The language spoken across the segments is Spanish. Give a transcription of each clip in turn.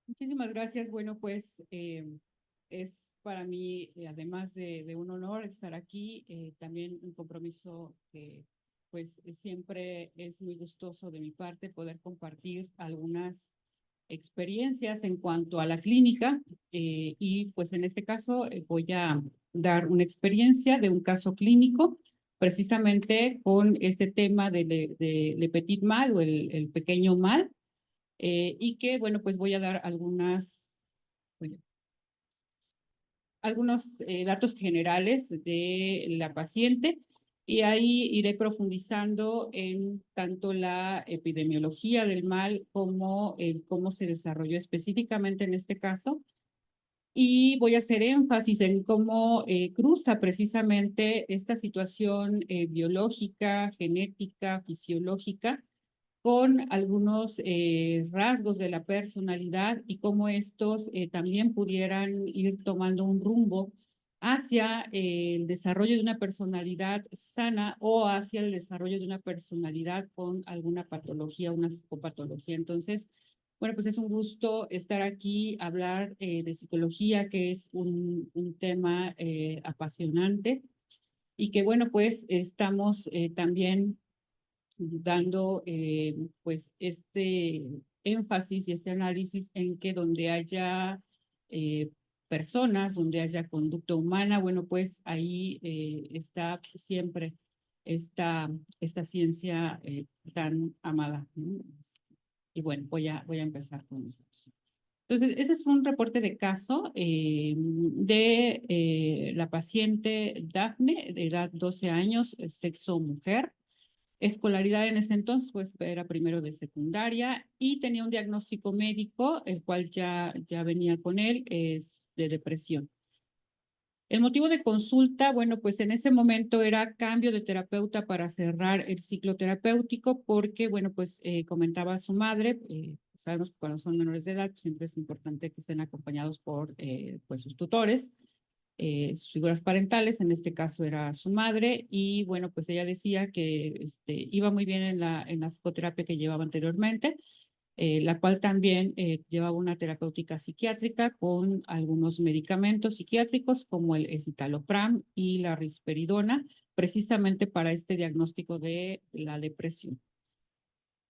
Muchísimas gracias. Bueno, pues es para mí, además de un honor estar aquí, también un compromiso que pues siempre es muy gustoso de mi parte poder compartir algunas experiencias en cuanto a la clínica y pues en este caso voy a dar una experiencia de un caso clínico precisamente con este tema de Le Petit Mal o el pequeño mal y que, bueno, pues voy a dar bueno, algunos datos generales de la paciente y ahí iré profundizando en tanto la epidemiología del mal como el cómo se desarrolló específicamente en este caso. Y voy a hacer énfasis en cómo cruza precisamente esta situación biológica, genética, fisiológica con algunos rasgos de la personalidad y cómo estos también pudieran ir tomando un rumbo hacia el desarrollo de una personalidad sana o hacia el desarrollo de una personalidad con alguna patología, una psicopatología. Entonces, bueno, pues es un gusto estar aquí, hablar de psicología, que es un tema apasionante y que, bueno, pues estamos también dando pues este énfasis y este análisis en que donde haya eh, personas, donde haya conducta humana, bueno, pues ahí está siempre esta ciencia tan amada, ¿no? Y bueno, voy a empezar con nosotros. Entonces, ese es un reporte de caso de la paciente Dafne, de edad 12 años, sexo mujer. Escolaridad en ese entonces, pues era primero de secundaria y tenía un diagnóstico médico, el cual ya venía con él, es de depresión. El motivo de consulta, bueno, pues en ese momento era cambio de terapeuta para cerrar el ciclo terapéutico porque, bueno, pues comentaba su madre, sabemos que cuando son menores de edad, pues, siempre es importante que estén acompañados por pues sus tutores, sus figuras parentales, en este caso era su madre, y bueno, pues ella decía que iba muy bien en la psicoterapia que llevaba anteriormente, la cual también llevaba una terapéutica psiquiátrica con algunos medicamentos psiquiátricos como el escitalopram y la risperidona, precisamente para este diagnóstico de la depresión.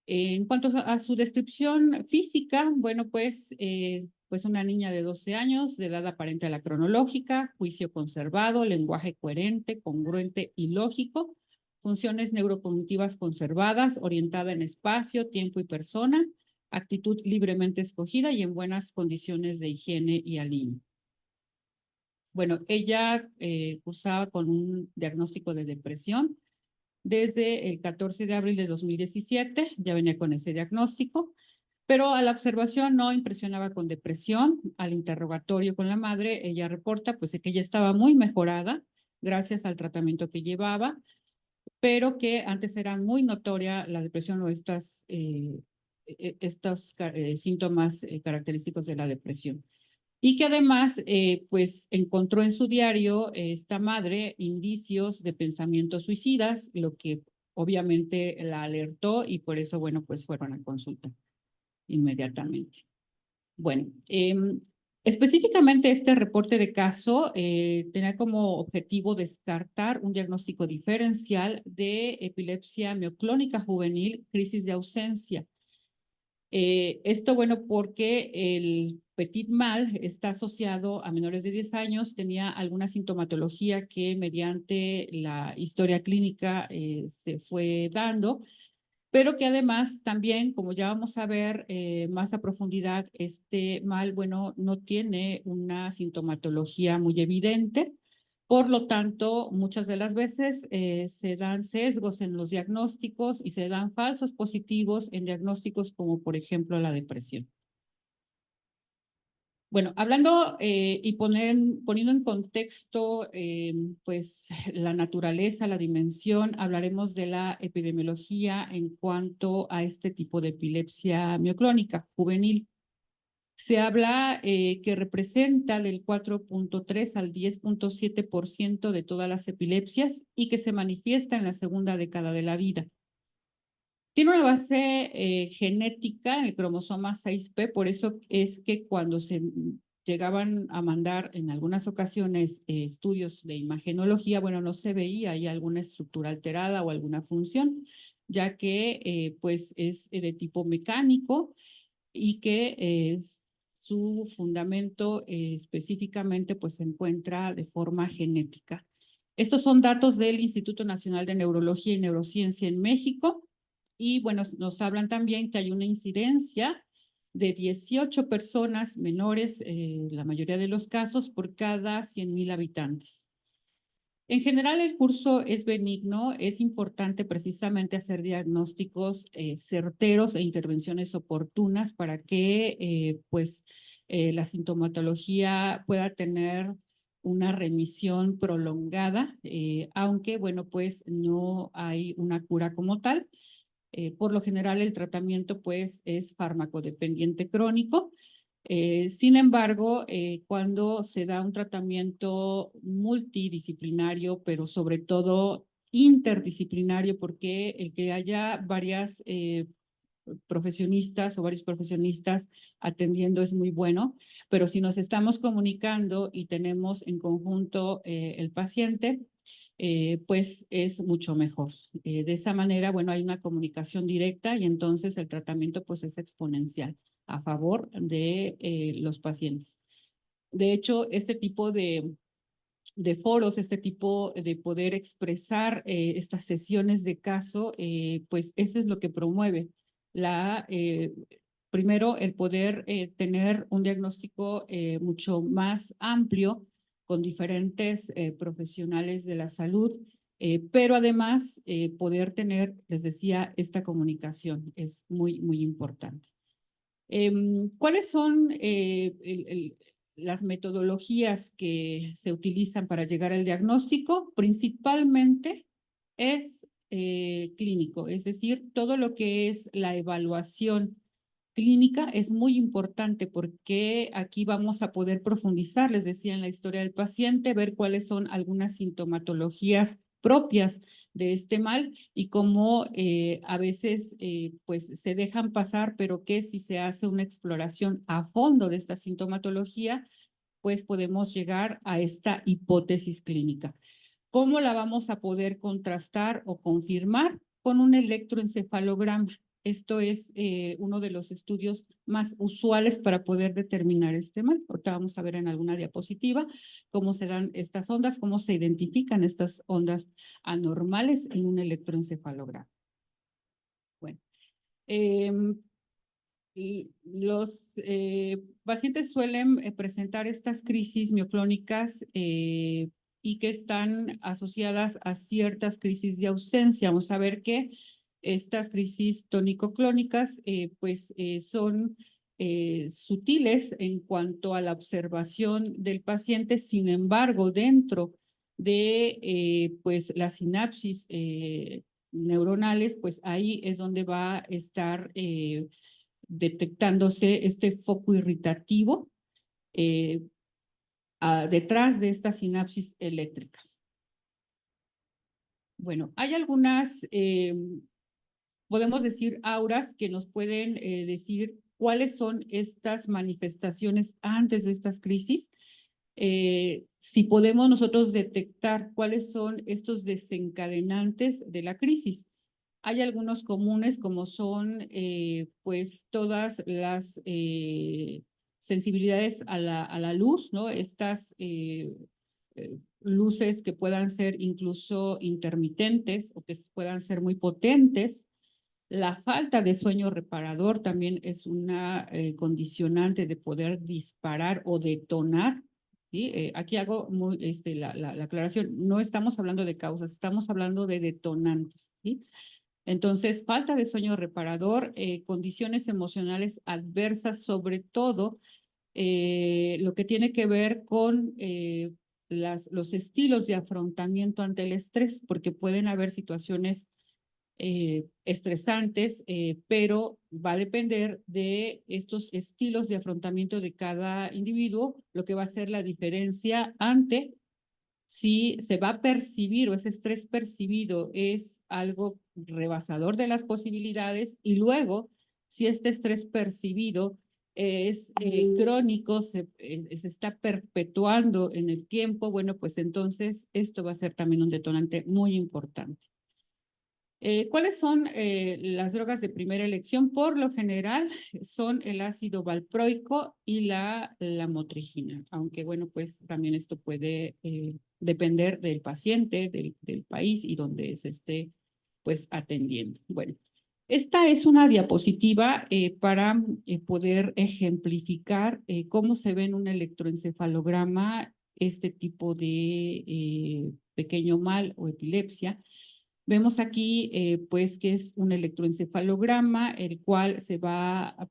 En cuanto a su descripción física, bueno, pues una niña de 12 años, de edad aparente a la cronológica, juicio conservado, lenguaje coherente, congruente y lógico, funciones neurocognitivas conservadas, orientada en espacio, tiempo y persona, actitud libremente escogida y en buenas condiciones de higiene y alineo. Bueno, ella cursaba con un diagnóstico de depresión desde el 14 de abril de 2017, ya venía con ese diagnóstico, pero a la observación no impresionaba con depresión. Al interrogatorio con la madre, ella reporta pues de que ella estaba muy mejorada gracias al tratamiento que llevaba, pero que antes era muy notoria la depresión o estos síntomas característicos de la depresión. Y que además, pues encontró en su diario esta madre indicios de pensamientos suicidas, lo que obviamente la alertó y por eso, bueno, pues fueron a consulta inmediatamente. Bueno, específicamente este reporte de caso tenía como objetivo descartar un diagnóstico diferencial de epilepsia mioclónica juvenil, crisis de ausencia. Esto, bueno, porque el petit mal está asociado a menores de 10 años, tenía alguna sintomatología que mediante la historia clínica se fue dando, pero que además también, como ya vamos a ver más a profundidad, este mal, bueno, no tiene una sintomatología muy evidente. Por lo tanto, muchas de las veces se dan sesgos en los diagnósticos y se dan falsos positivos en diagnósticos como, por ejemplo, la depresión. Bueno, hablando y poniendo en contexto pues la naturaleza, la dimensión, hablaremos de la epidemiología en cuanto a este tipo de epilepsia mioclónica juvenil. Se habla que representa del 4.3 al 10.7% de todas las epilepsias y que se manifiesta en la segunda década de la vida. Tiene una base genética en el cromosoma 6p, por eso es que cuando se llegaban a mandar en algunas ocasiones estudios de imagenología, bueno, no se veía ahí alguna estructura alterada o alguna función, ya que pues es de tipo mecánico y que su fundamento específicamente pues se encuentra de forma genética. Estos son datos del Instituto Nacional de Neurología y Neurociencia en México y bueno, nos hablan también que hay una incidencia de 18 personas menores, la mayoría de los casos, por cada 100,000 habitantes. En general, el curso es benigno, es importante precisamente hacer diagnósticos certeros e intervenciones oportunas para que la sintomatología pueda tener una remisión prolongada, aunque bueno, pues no hay una cura como tal. Por lo general, el tratamiento pues es farmacodependiente crónico. Sin embargo, cuando se da un tratamiento multidisciplinario, pero sobre todo interdisciplinario, porque el que haya varias profesionistas o varios profesionistas atendiendo es muy bueno, pero si nos estamos comunicando y tenemos en conjunto el paciente, pues es mucho mejor. De esa manera, bueno, hay una comunicación directa y entonces el tratamiento pues es exponencial a favor de los pacientes. De hecho, este tipo de foros, este tipo de poder expresar estas sesiones de caso, pues eso es lo que promueve primero el poder tener un diagnóstico mucho más amplio con diferentes profesionales de la salud, pero además poder tener, les decía, esta comunicación es muy, muy importante. ¿Cuáles son las metodologías que se utilizan para llegar al diagnóstico? Principalmente es clínico, es decir, todo lo que es la evaluación clínica es muy importante porque aquí vamos a poder profundizar, les decía, en la historia del paciente, ver cuáles son algunas sintomatologías propias de este mal y cómo a veces pues se dejan pasar, pero que si se hace una exploración a fondo de esta sintomatología, pues podemos llegar a esta hipótesis clínica. ¿Cómo la vamos a poder contrastar o confirmar? Con un electroencefalograma. Esto es uno de los estudios más usuales para poder determinar este mal. Ahorita vamos a ver en alguna diapositiva cómo se dan estas ondas, cómo se identifican estas ondas anormales en un electroencefalograma. Bueno, los pacientes suelen presentar estas crisis mioclónicas y que están asociadas a ciertas crisis de ausencia. Vamos a ver que estas crisis tónico-clónicas son sutiles en cuanto a la observación del paciente. Sin embargo, dentro de las sinapsis neuronales, pues ahí es donde va a estar detectándose este foco irritativo detrás de estas sinapsis eléctricas. Bueno, hay algunas, podemos decir, auras que nos pueden decir cuáles son estas manifestaciones antes de estas crisis. Si podemos nosotros detectar cuáles son estos desencadenantes de la crisis. Hay algunos comunes como son pues todas las sensibilidades a la luz, ¿no? Estas luces que puedan ser incluso intermitentes o que puedan ser muy potentes. La falta de sueño reparador también es una condicionante de poder disparar o detonar. ¿Sí? Aquí hago la aclaración, no estamos hablando de causas, estamos hablando de detonantes. ¿Sí? Entonces, falta de sueño reparador, condiciones emocionales adversas, sobre todo lo que tiene que ver con los estilos de afrontamiento ante el estrés, porque pueden haber situaciones estresantes, pero va a depender de estos estilos de afrontamiento de cada individuo, lo que va a ser la diferencia ante si se va a percibir o ese estrés percibido es algo rebasador de las posibilidades y luego, si este estrés percibido es crónico, se está perpetuando en el tiempo, bueno, pues entonces esto va a ser también un detonante muy importante. ¿Cuáles son las drogas de primera elección? Por lo general son el ácido valproico y la lamotrigina, aunque bueno, pues también esto puede depender del paciente, del país y donde se esté pues atendiendo. Bueno, esta es una diapositiva para poder ejemplificar cómo se ve en un electroencefalograma este tipo de pequeño mal o epilepsia. Vemos aquí, pues, que es un electroencefalograma, el cual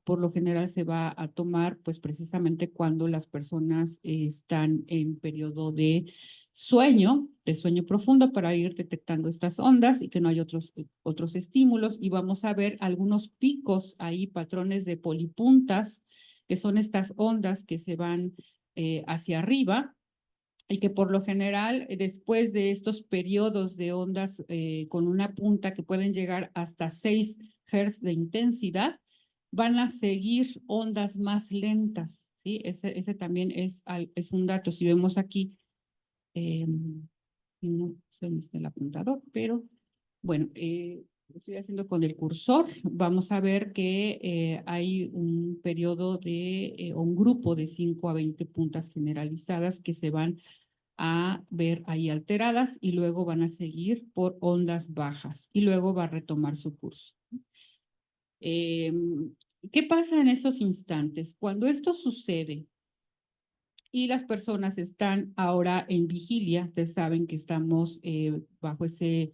por lo general se va a tomar, pues, precisamente cuando las personas están en periodo de sueño profundo, para ir detectando estas ondas y que no hay otros estímulos. Y vamos a ver algunos picos ahí, patrones de polipuntas, que son estas ondas que se van hacia arriba y que por lo general, después de estos periodos de ondas con una punta que pueden llegar hasta 6 Hz de intensidad, van a seguir ondas más lentas, ¿sí? Ese también es un dato. Si vemos aquí, no se me está el apuntador, pero bueno, lo estoy haciendo con el cursor. Vamos a ver que hay un periodo o un grupo de 5 a 20 puntas generalizadas que se van a ver ahí alteradas y luego van a seguir por ondas bajas y luego va a retomar su curso. ¿Qué pasa en esos instantes? Cuando esto sucede y las personas están ahora en vigilia, ustedes saben que estamos bajo ese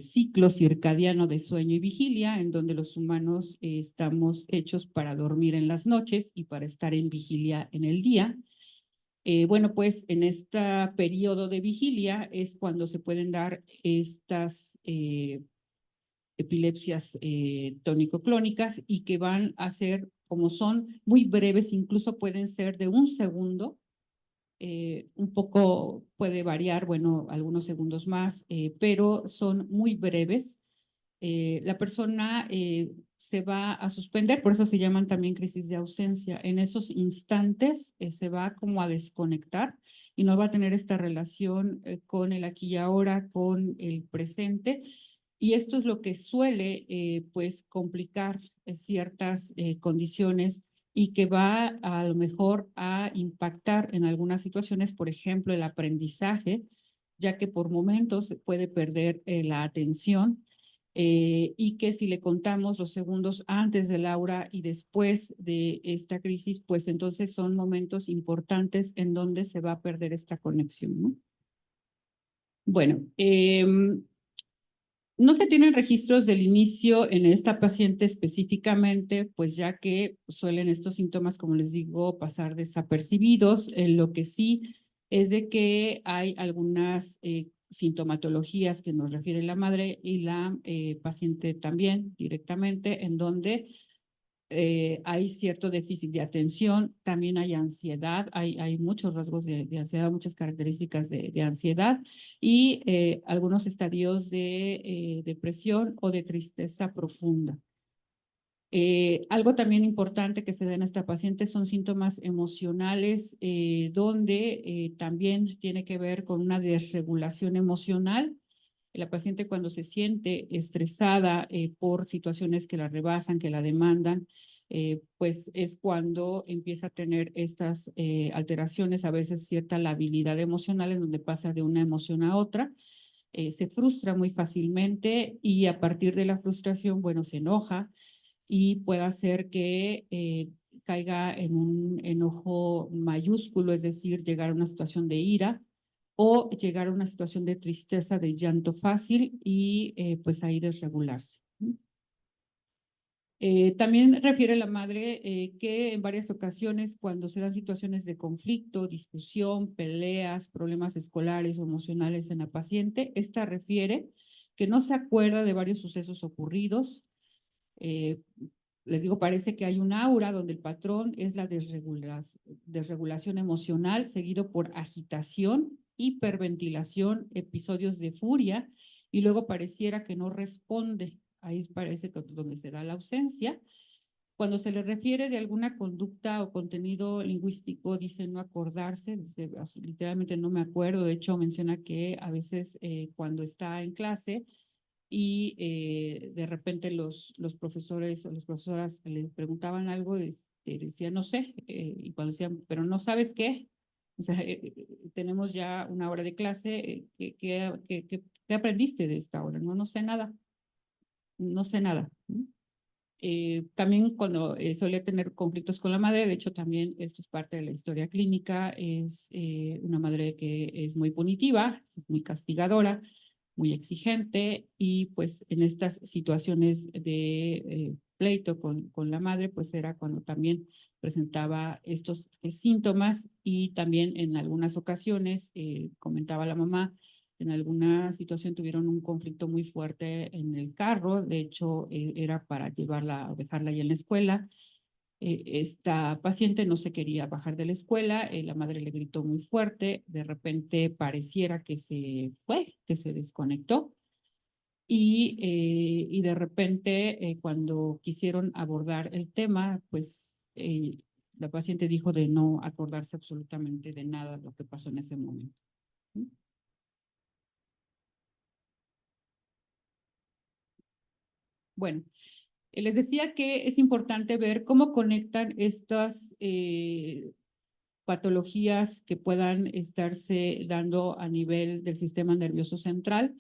ciclo circadiano de sueño y vigilia, en donde los humanos estamos hechos para dormir en las noches y para estar en vigilia en el día. Bueno, pues en este periodo de vigilia es cuando se pueden dar estas epilepsias tónico-clónicas y que van a ser, como son muy breves, incluso pueden ser de un segundo, un poco puede variar, bueno, algunos segundos más, pero son muy breves. La persona se va a suspender, por eso se llaman también crisis de ausencia. En esos instantes se va como a desconectar y no va a tener esta relación con el aquí y ahora, con el presente. Y esto es lo que suele pues complicar ciertas condiciones y que va a lo mejor a impactar en algunas situaciones, por ejemplo, el aprendizaje, ya que por momentos puede perder la atención y que si le contamos los segundos antes del aura y después de esta crisis, pues entonces son momentos importantes en donde se va a perder esta conexión, ¿no? Bueno, no se tienen registros del inicio en esta paciente específicamente, pues ya que suelen estos síntomas, como les digo, pasar desapercibidos. Lo que sí es de que hay algunas sintomatologías que nos refiere la madre y la paciente también directamente, en donde hay cierto déficit de atención, también hay ansiedad, hay muchos rasgos de ansiedad, muchas características de ansiedad y algunos estadios de depresión o de tristeza profunda. Algo también importante que se da en esta paciente son síntomas emocionales, donde también tiene que ver con una desregulación emocional. La paciente cuando se siente estresada por situaciones que la rebasan, que la demandan, pues es cuando empieza a tener estas alteraciones, a veces cierta labilidad emocional en donde pasa de una emoción a otra, se frustra muy fácilmente y a partir de la frustración, bueno, se enoja y puede hacer que caiga en un enojo mayúsculo, es decir, llegar a una situación de ira o llegar a una situación de tristeza, de llanto fácil y pues ahí desregularse. También refiere la madre que en varias ocasiones cuando se dan situaciones de conflicto, discusión, peleas, problemas escolares o emocionales en la paciente, esta refiere que no se acuerda de varios sucesos ocurridos. Les digo, parece que hay un aura donde el patrón es la desregulación emocional, seguido por agitación, hiperventilación, episodios de furia y luego pareciera que no responde. Ahí parece que donde se da la ausencia. Cuando se le refiere de alguna conducta o contenido lingüístico, dice no acordarse, dice literalmente no me acuerdo. De hecho, menciona que a veces cuando está en clase y de repente los profesores o las profesoras le preguntaban algo, decía no sé, y cuando decían, pero no sabes qué, o sea, tenemos ya una hora de clase, ¿qué aprendiste de esta hora? No, no sé nada, no sé nada. También cuando solía tener conflictos con la madre, de hecho también esto es parte de la historia clínica, es una madre que es muy punitiva, es muy castigadora, muy exigente y pues en estas situaciones de pleito con la madre, pues era cuando también presentaba estos síntomas y también en algunas ocasiones comentaba la mamá en alguna situación tuvieron un conflicto muy fuerte en el carro, de hecho era para llevarla o dejarla ahí en la escuela. Esta paciente no se quería bajar de la escuela, la madre le gritó muy fuerte, de repente pareciera que se fue, que se desconectó y de repente cuando quisieron abordar el tema, pues la paciente dijo de no acordarse absolutamente de nada de lo que pasó en ese momento. Bueno, les decía que es importante ver cómo conectan estas patologías que puedan estarse dando a nivel del sistema nervioso central,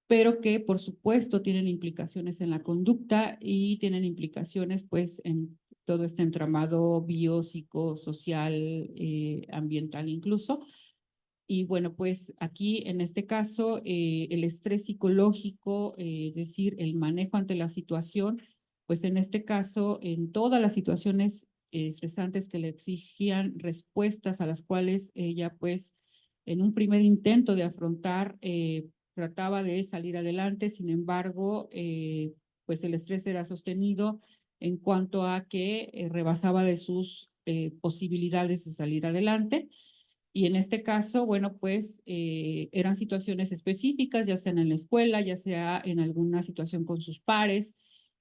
pero que por supuesto tienen implicaciones en la conducta y tienen implicaciones pues en todo este entramado biopsicosocial, ambiental incluso. Y bueno, pues aquí en este caso, el estrés psicológico, es decir, el manejo ante la situación, pues en este caso, en todas las situaciones estresantes que le exigían respuestas a las cuales ella, pues, en un primer intento de afrontar, trataba de salir adelante, sin embargo, pues el estrés era sostenido en cuanto a que rebasaba de sus posibilidades de salir adelante. Y en este caso, bueno, pues eran situaciones específicas, ya sea en la escuela, ya sea en alguna situación con sus pares,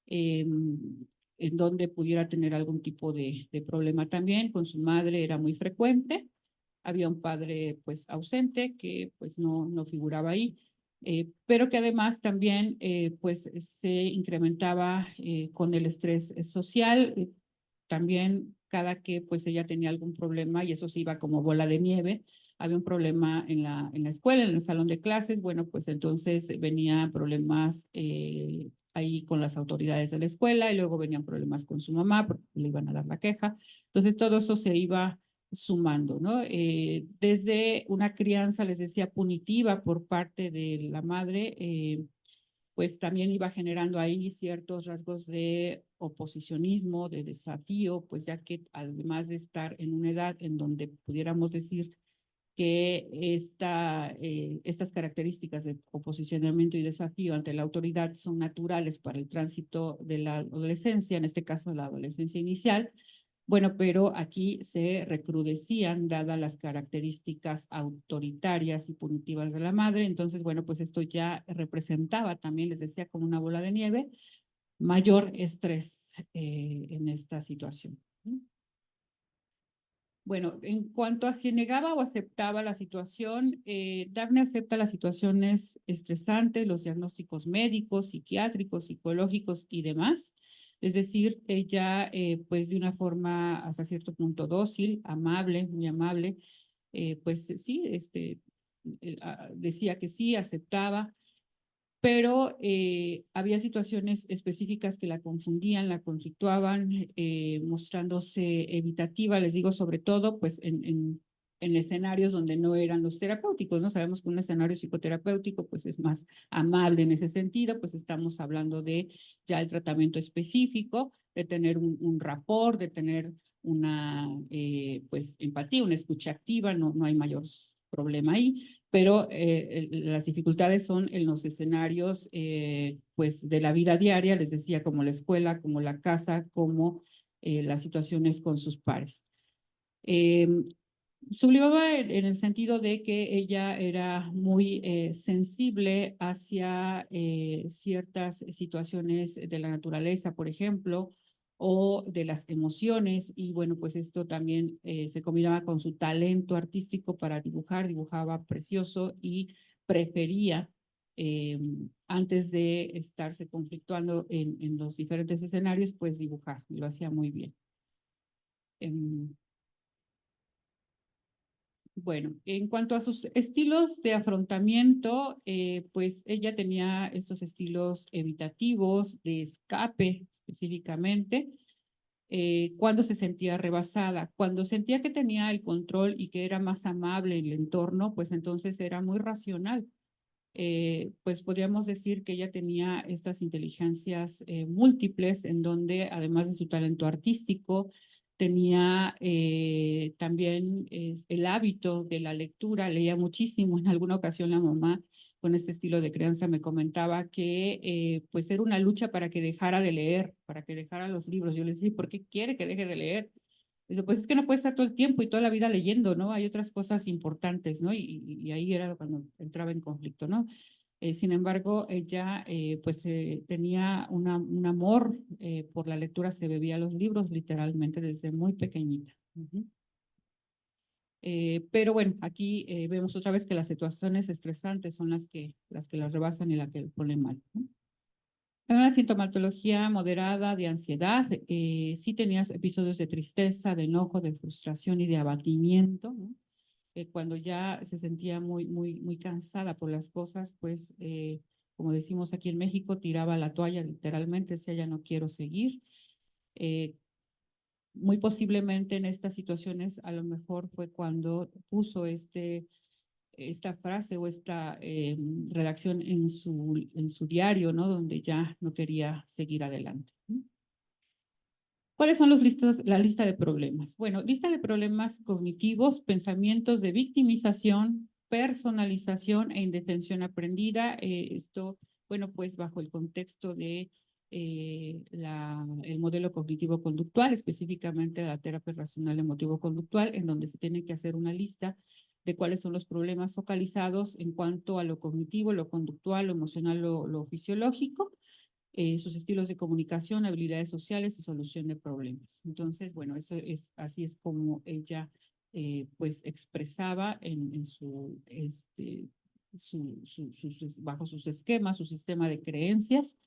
en donde pudiera tener algún tipo de problema también. Con su madre era muy frecuente. Había un padre pues ausente que pues no figuraba ahí, pero que además también pues se incrementaba con el estrés social. También cada que pues ella tenía algún problema y eso se iba como bola de nieve, había un problema en la escuela, en el salón de clases, bueno, pues entonces venían problemas ahí con las autoridades de la escuela y luego venían problemas con su mamá porque le iban a dar la queja. Entonces todo eso se iba sumando, ¿no? Desde una crianza, les decía, punitiva por parte de la madre, pues también iba generando ahí ciertos rasgos de oposicionismo, de desafío, pues ya que además de estar en una edad en donde pudiéramos decir que estas características de oposicionamiento y desafío ante la autoridad son naturales para el tránsito de la adolescencia, en este caso la adolescencia inicial, bueno, pero aquí se recrudecían dadas las características autoritarias y punitivas de la madre. Entonces, bueno, pues esto ya representaba también, les decía, como una bola de nieve, mayor estrés en esta situación. Bueno, en cuanto a si negaba o aceptaba la situación, Daphne acepta las situaciones estresantes, los diagnósticos médicos, psiquiátricos, psicológicos y demás. Es decir, ella, pues de una forma hasta cierto punto dócil, amable, muy amable, pues sí, decía que sí, aceptaba, pero había situaciones específicas que la confundían, la conflictuaban, mostrándose evitativa, les digo, sobre todo, pues en escenarios donde no eran los terapéuticos, ¿no? Sabemos que un escenario psicoterapéutico, pues es más amable en ese sentido, pues estamos hablando de ya el tratamiento específico, de tener un rapport, de tener una, pues, empatía, una escucha activa, no hay mayor problema ahí, pero las dificultades son en los escenarios pues de la vida diaria, les decía, como la escuela, como la casa, como las situaciones con sus pares. Eh, Sublimaba en el sentido de que ella era muy sensible hacia ciertas situaciones de la naturaleza, por ejemplo, o de las emociones, y bueno, pues esto también se combinaba con su talento artístico para dibujar, dibujaba precioso y prefería, eh, antes de estarse conflictuando en los diferentes escenarios, pues dibujar, y lo hacía muy bien. Bueno, en cuanto a sus estilos de afrontamiento, pues ella tenía estos estilos evitativos, de escape específicamente, cuando se sentía rebasada. Cuando sentía que tenía el control y que era más amable en el entorno, pues entonces era muy racional. Pues podríamos decir que ella tenía estas inteligencias múltiples, en donde además de su talento artístico, tenía también el hábito de la lectura, leía muchísimo. En alguna ocasión la mamá, con este estilo de crianza, me comentaba que pues era una lucha para que dejara de leer, para que dejara los libros. Yo le decía, ¿por qué quiere que deje de leer? Dice, pues es que no puede estar todo el tiempo y toda la vida leyendo, ¿no? Hay otras cosas importantes, ¿no? Y ahí era cuando entraba en conflicto, ¿no? Sin embargo, ella pues tenía un amor por la lectura, se bebía los libros literalmente desde muy pequeñita. Pero bueno, aquí vemos otra vez que las situaciones estresantes son las que las rebasan y las que ponen mal, ¿no? Una sintomatología moderada de ansiedad, sí tenías episodios de tristeza, de enojo, de frustración y de abatimiento, ¿no? Cuando ya se sentía muy cansada por las cosas, pues, como decimos aquí en México, tiraba la toalla literalmente, decía, ya no quiero seguir. Eh, Muy posiblemente en estas situaciones, a lo mejor fue cuando puso esta frase o esta redacción en su diario, ¿no? Donde ya no quería seguir adelante, ¿no? ¿Cuáles son la lista de problemas? Bueno, lista de problemas cognitivos, pensamientos de victimización, personalización e indefensión aprendida. Esto, bueno, pues bajo el contexto de el modelo cognitivo-conductual, específicamente la terapia racional emotivo-conductual, en donde se tiene que hacer una lista de cuáles son los problemas focalizados en cuanto a lo cognitivo, lo conductual, lo emocional, lo fisiológico, sus estilos de comunicación, habilidades sociales y solución de problemas. Entonces, bueno, así es como ella pues expresaba en bajo sus esquemas, su sistema de creencias,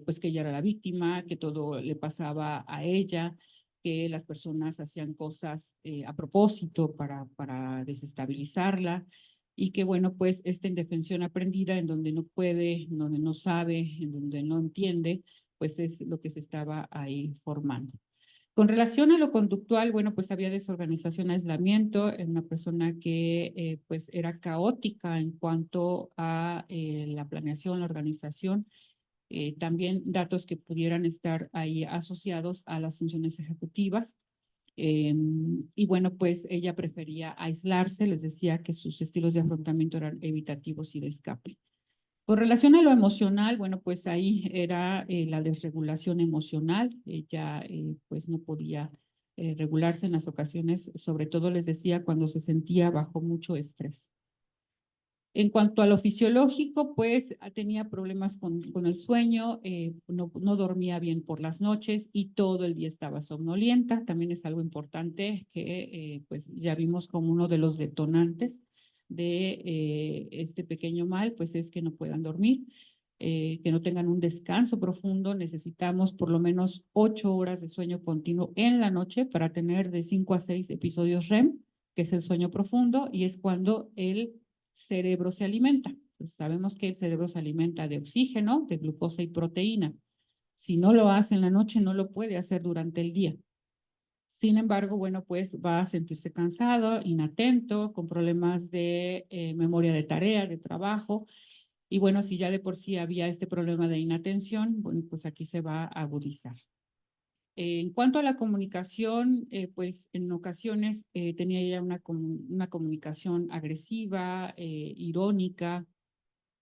pues que ella era la víctima, que todo le pasaba a ella, que las personas hacían cosas a propósito para desestabilizarla, y que bueno, pues esta indefensión aprendida en donde no puede, en donde no sabe, en donde no entiende, pues es lo que se estaba ahí formando. Con relación a lo conductual, bueno, pues había desorganización, aislamiento, en una persona que pues era caótica en cuanto a la planeación, la organización, también datos que pudieran estar ahí asociados a las funciones ejecutivas. Y bueno, pues ella prefería aislarse, les decía que sus estilos de afrontamiento eran evitativos y de escape. Con relación a lo emocional, bueno, pues ahí era la desregulación emocional. Ella pues no podía regularse en las ocasiones, sobre todo les decía cuando se sentía bajo mucho estrés. En cuanto a lo fisiológico, pues tenía problemas con el sueño, no dormía bien por las noches y todo el día estaba somnolienta. También es algo importante que pues ya vimos como uno de los detonantes de este pequeño mal, pues es que no puedan dormir, que no tengan un descanso profundo. Necesitamos por lo menos 8 horas de sueño continuo en la noche para tener de 5 a 6 episodios REM, que es el sueño profundo, y es cuando el cerebro se alimenta. Pues sabemos que el cerebro se alimenta de oxígeno, de glucosa y proteína. Si no lo hace en la noche, no lo puede hacer durante el día. Sin embargo, bueno, pues va a sentirse cansado, inatento, con problemas de memoria de tarea, de trabajo. Y bueno, si ya de por sí había este problema de inatención, bueno, pues aquí se va a agudizar. En cuanto a la comunicación, pues en ocasiones tenía ya una comunicación agresiva, irónica,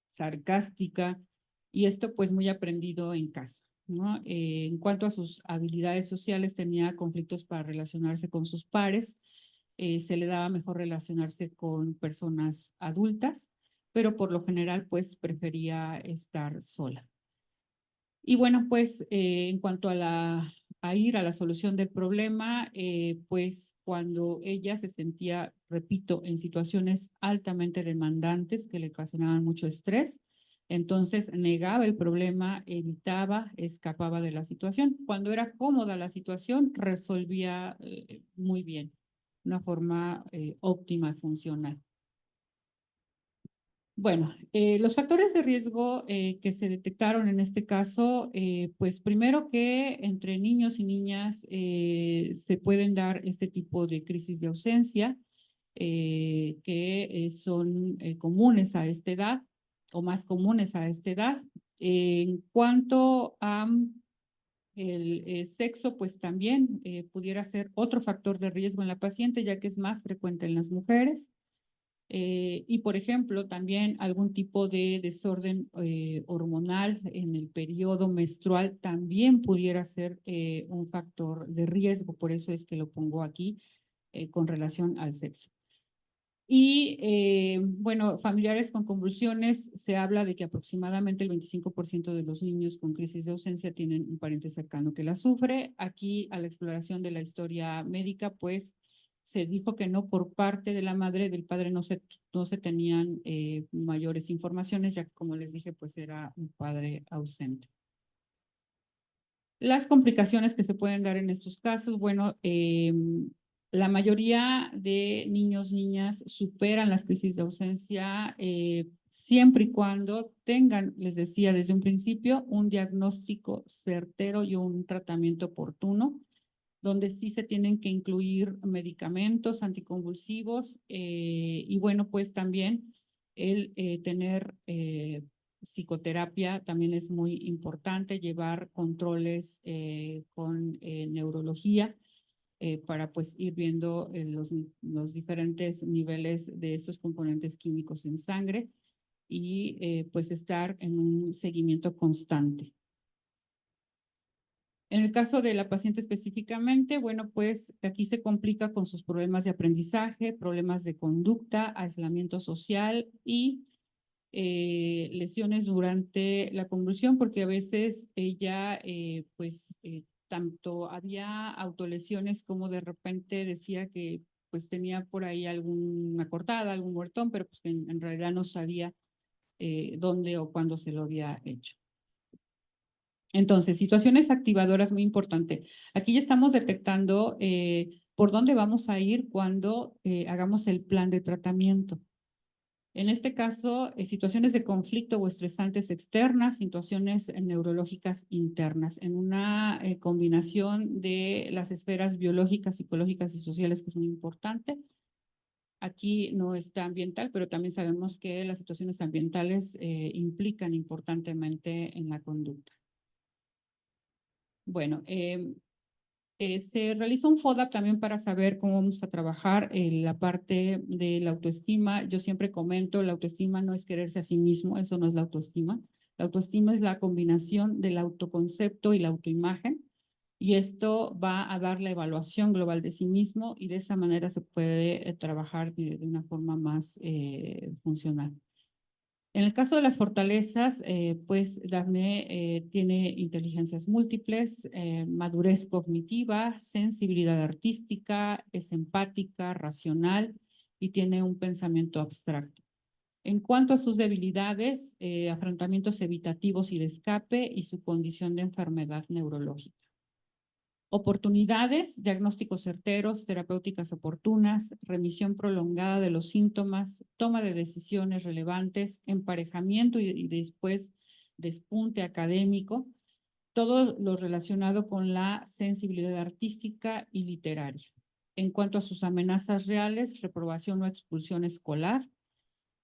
sarcástica, y esto pues muy aprendido en casa, ¿no? En cuanto a sus habilidades sociales, tenía conflictos para relacionarse con sus pares, se le daba mejor relacionarse con personas adultas, pero por lo general pues prefería estar sola. Y bueno, pues en cuanto a ir a la solución del problema, pues cuando ella se sentía, repito, en situaciones altamente demandantes que le ocasionaban mucho estrés, entonces negaba el problema, evitaba, escapaba de la situación. Cuando era cómoda la situación, resolvía muy bien, una forma óptima y funcional. Bueno, los factores de riesgo que se detectaron en este caso, pues primero que entre niños y niñas se pueden dar este tipo de crisis de ausencia que son comunes a esta edad o más comunes a esta edad. En cuanto a el sexo, pues también pudiera ser otro factor de riesgo en la paciente, ya que es más frecuente en las mujeres. Y, por ejemplo, también algún tipo de desorden hormonal en el periodo menstrual también pudiera ser un factor de riesgo, por eso es que lo pongo aquí con relación al sexo. Y bueno, familiares con convulsiones, se habla de que aproximadamente el 25% de los niños con crisis de ausencia tienen un pariente cercano que la sufre. Aquí, a la exploración de la historia médica, pues se dijo que no por parte de la madre, del padre no se tenían mayores informaciones, ya que como les dije, pues era un padre ausente. Las complicaciones que se pueden dar en estos casos, bueno, la mayoría de niños, niñas superan las crisis de ausencia siempre y cuando tengan, les decía desde un principio, un diagnóstico certero y un tratamiento oportuno, donde sí se tienen que incluir medicamentos anticonvulsivos y bueno, pues también el tener psicoterapia también es muy importante, llevar controles con neurología para pues ir viendo los diferentes niveles de estos componentes químicos en sangre y pues estar en un seguimiento constante. En el caso de la paciente específicamente, bueno, pues aquí se complica con sus problemas de aprendizaje, problemas de conducta, aislamiento social y lesiones durante la convulsión, porque a veces ella, tanto había autolesiones como de repente decía que pues tenía por ahí alguna cortada, algún muertón, pero pues que en realidad no sabía dónde o cuándo se lo había hecho. Entonces, situaciones activadoras muy importante. Aquí ya estamos detectando por dónde vamos a ir cuando hagamos el plan de tratamiento. En este caso, situaciones de conflicto o estresantes externas, situaciones neurológicas internas, en una combinación de las esferas biológicas, psicológicas y sociales, que es muy importante. Aquí no está ambiental, pero también sabemos que las situaciones ambientales implican importantemente en la conducta. Bueno, se realiza un FODAP también para saber cómo vamos a trabajar la parte de la autoestima. Yo siempre comento, la autoestima no es quererse a sí mismo, eso no es la autoestima. La autoestima es la combinación del autoconcepto y la autoimagen, y esto va a dar la evaluación global de sí mismo y de esa manera se puede trabajar de una forma más funcional. En el caso de las fortalezas, pues Dafne tiene inteligencias múltiples, madurez cognitiva, sensibilidad artística, es empática, racional y tiene un pensamiento abstracto. En cuanto a sus debilidades, afrontamientos evitativos y de escape y su condición de enfermedad neurológica. Oportunidades, diagnósticos certeros, terapéuticas oportunas, remisión prolongada de los síntomas, toma de decisiones relevantes, emparejamiento y después despunte académico, todo lo relacionado con la sensibilidad artística y literaria. En cuanto a sus amenazas reales, reprobación o expulsión escolar,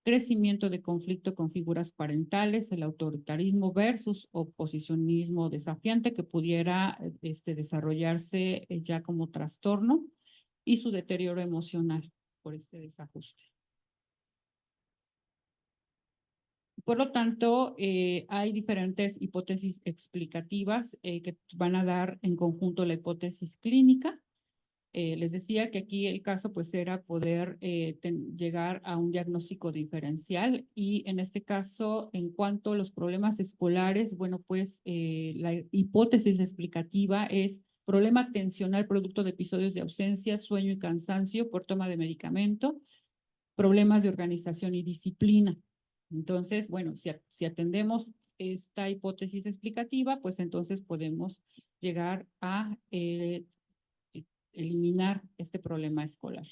crecimiento de conflicto con figuras parentales, el autoritarismo versus oposicionismo desafiante que pudiera desarrollarse ya como trastorno y su deterioro emocional por este desajuste. Por lo tanto, hay diferentes hipótesis explicativas que van a dar en conjunto la hipótesis clínica. Les decía que aquí el caso pues era poder llegar a un diagnóstico diferencial y en este caso, en cuanto a los problemas escolares, bueno, pues la hipótesis explicativa es problema atencional producto de episodios de ausencia, sueño y cansancio por toma de medicamento, problemas de organización y disciplina. Entonces, bueno, si atendemos esta hipótesis explicativa, pues entonces podemos llegar a eliminar este problema escolar.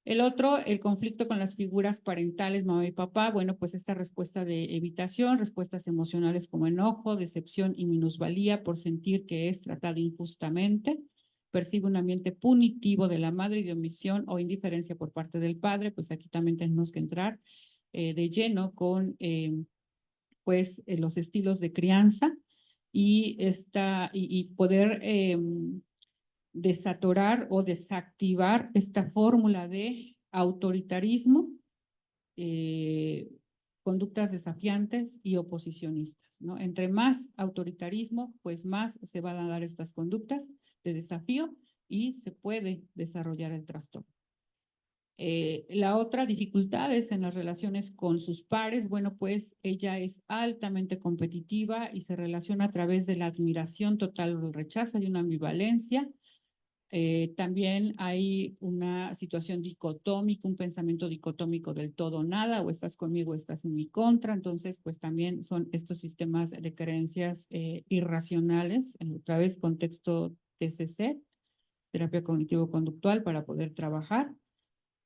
El otro, el conflicto con las figuras parentales, mamá y papá, bueno, pues esta respuesta de evitación, respuestas emocionales como enojo, decepción y minusvalía por sentir que es tratada injustamente, percibe un ambiente punitivo de la madre y de omisión o indiferencia por parte del padre, pues aquí también tenemos que entrar de lleno con los estilos de crianza y poder desatorar o desactivar esta fórmula de autoritarismo, conductas desafiantes y oposicionistas, ¿no? Entre más autoritarismo, pues más se van a dar estas conductas de desafío y se puede desarrollar el trastorno. La otra dificultad es en las relaciones con sus pares. Bueno, pues ella es altamente competitiva y se relaciona a través de la admiración total o el rechazo y una ambivalencia. También hay una situación dicotómica, un pensamiento dicotómico del todo o nada, o estás conmigo o estás en mi contra. Entonces, pues también son estos sistemas de creencias irracionales, otra vez contexto TCC, terapia cognitivo-conductual, para poder trabajar.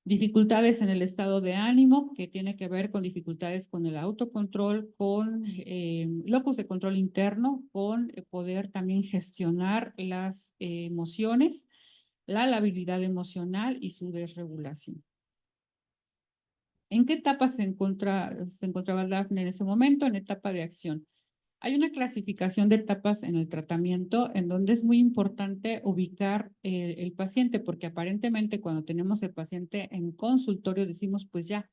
Dificultades en el estado de ánimo, que tiene que ver con dificultades con el autocontrol, con locus de control interno, con poder también gestionar las emociones, la labilidad emocional y su desregulación. ¿En qué etapa se encontraba Dafne en ese momento? En etapa de acción. Hay una clasificación de etapas en el tratamiento en donde es muy importante ubicar el paciente, porque aparentemente cuando tenemos el paciente en consultorio decimos, pues ya,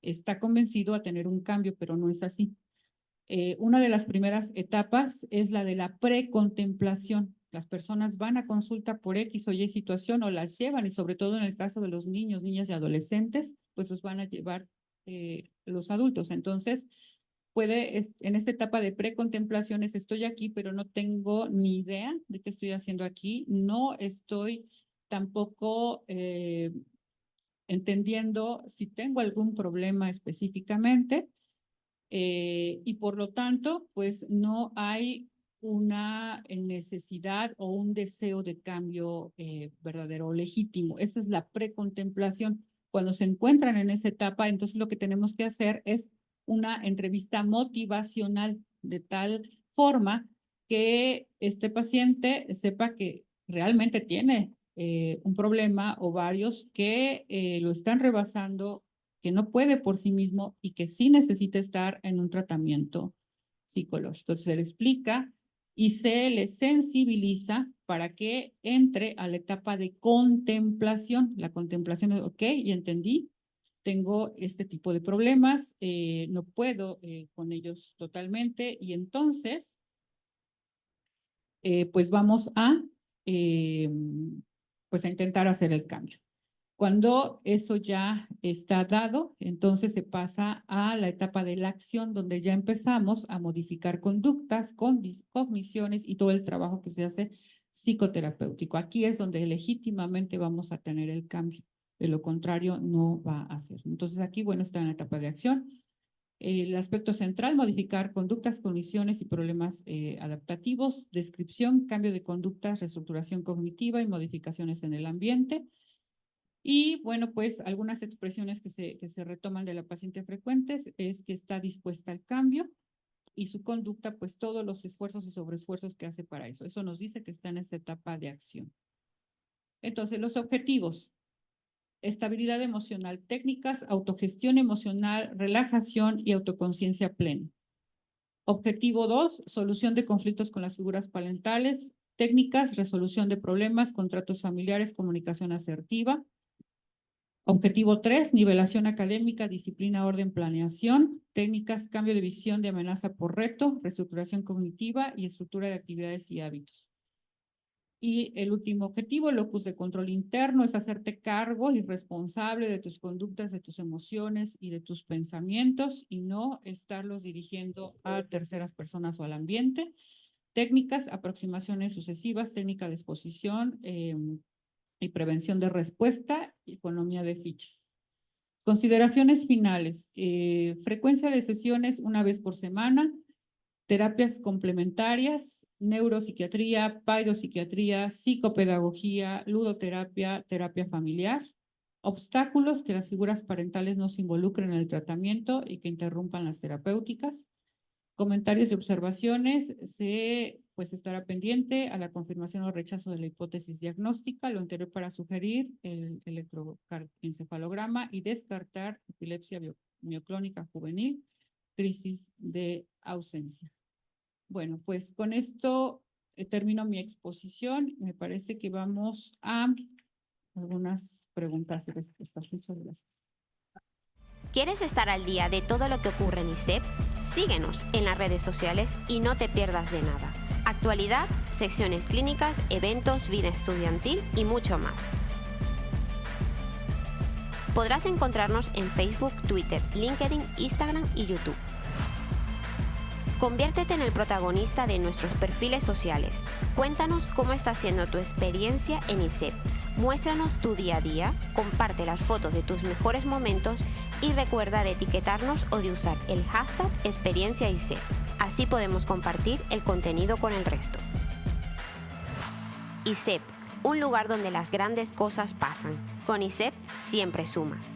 está convencido a tener un cambio, pero no es así. Una de las primeras etapas es la de la precontemplación. Las personas van a consulta por X o Y situación o las llevan, y sobre todo en el caso de los niños, niñas y adolescentes, pues los van a llevar los adultos. Entonces, en esta etapa de precontemplaciones, estoy aquí, pero no tengo ni idea de qué estoy haciendo aquí. No estoy tampoco entendiendo si tengo algún problema específicamente. Y por lo tanto, pues no hay una necesidad o un deseo de cambio verdadero o legítimo. Esa es la precontemplación. Cuando se encuentran en esa etapa, entonces lo que tenemos que hacer es una entrevista motivacional de tal forma que este paciente sepa que realmente tiene un problema o varios que lo están rebasando, que no puede por sí mismo y que sí necesita estar en un tratamiento psicológico. Entonces se le explica y se le sensibiliza para que entre a la etapa de contemplación. La contemplación es, ok, ya entendí, tengo este tipo de problemas, no puedo con ellos totalmente y entonces, pues vamos pues a intentar hacer el cambio. Cuando eso ya está dado, entonces se pasa a la etapa de la acción, donde ya empezamos a modificar conductas, cogniciones y todo el trabajo que se hace psicoterapéutico. Aquí es donde legítimamente vamos a tener el cambio. De lo contrario, no va a ser. Entonces aquí, bueno, está en la etapa de acción. El aspecto central, modificar conductas, cogniciones y problemas adaptativos, descripción, cambio de conductas, reestructuración cognitiva y modificaciones en el ambiente. Y bueno, pues algunas expresiones que se retoman de la paciente frecuentes es que está dispuesta al cambio y su conducta, pues todos los esfuerzos y sobreesfuerzos que hace para eso. Eso nos dice que está en esta etapa de acción. Entonces, los objetivos: estabilidad emocional, técnicas, autogestión emocional, relajación y autoconciencia plena. Objetivo 2, solución de conflictos con las figuras parentales, técnicas, resolución de problemas, contratos familiares, comunicación asertiva. Objetivo 3, nivelación académica, disciplina, orden, planeación, técnicas, cambio de visión de amenaza por reto, reestructuración cognitiva y estructura de actividades y hábitos. Y el último objetivo, locus de control interno, es hacerte cargo y responsable de tus conductas, de tus emociones y de tus pensamientos y no estarlos dirigiendo a terceras personas o al ambiente. Técnicas, aproximaciones sucesivas, técnica de exposición y prevención de respuesta, economía de fichas. Consideraciones finales. Frecuencia de sesiones una vez por semana, terapias complementarias, neuropsiquiatría, psiquiatría, psicopedagogía, ludoterapia, terapia familiar. Obstáculos, que las figuras parentales no se involucren en el tratamiento y que interrumpan las terapéuticas. Comentarios y observaciones, pues estará pendiente a la confirmación o rechazo de la hipótesis diagnóstica, lo anterior para sugerir el electroencefalograma y descartar epilepsia mioclónica juvenil, crisis de ausencia. Bueno, pues con esto termino mi exposición. Me parece que vamos a algunas preguntas y respuestas. Muchas gracias. ¿Quieres estar al día de todo lo que ocurre en ISEP? Síguenos en las redes sociales y no te pierdas de nada. Actualidad, secciones clínicas, eventos, vida estudiantil y mucho más. Podrás encontrarnos en Facebook, Twitter, LinkedIn, Instagram y YouTube. Conviértete en el protagonista de nuestros perfiles sociales. Cuéntanos cómo está siendo tu experiencia en ISEP. Muéstranos tu día a día, comparte las fotos de tus mejores momentos y recuerda de etiquetarnos o de usar el hashtag #ExperienciaISEP. Así podemos compartir el contenido con el resto. ISEP, un lugar donde las grandes cosas pasan. Con ISEP siempre sumas.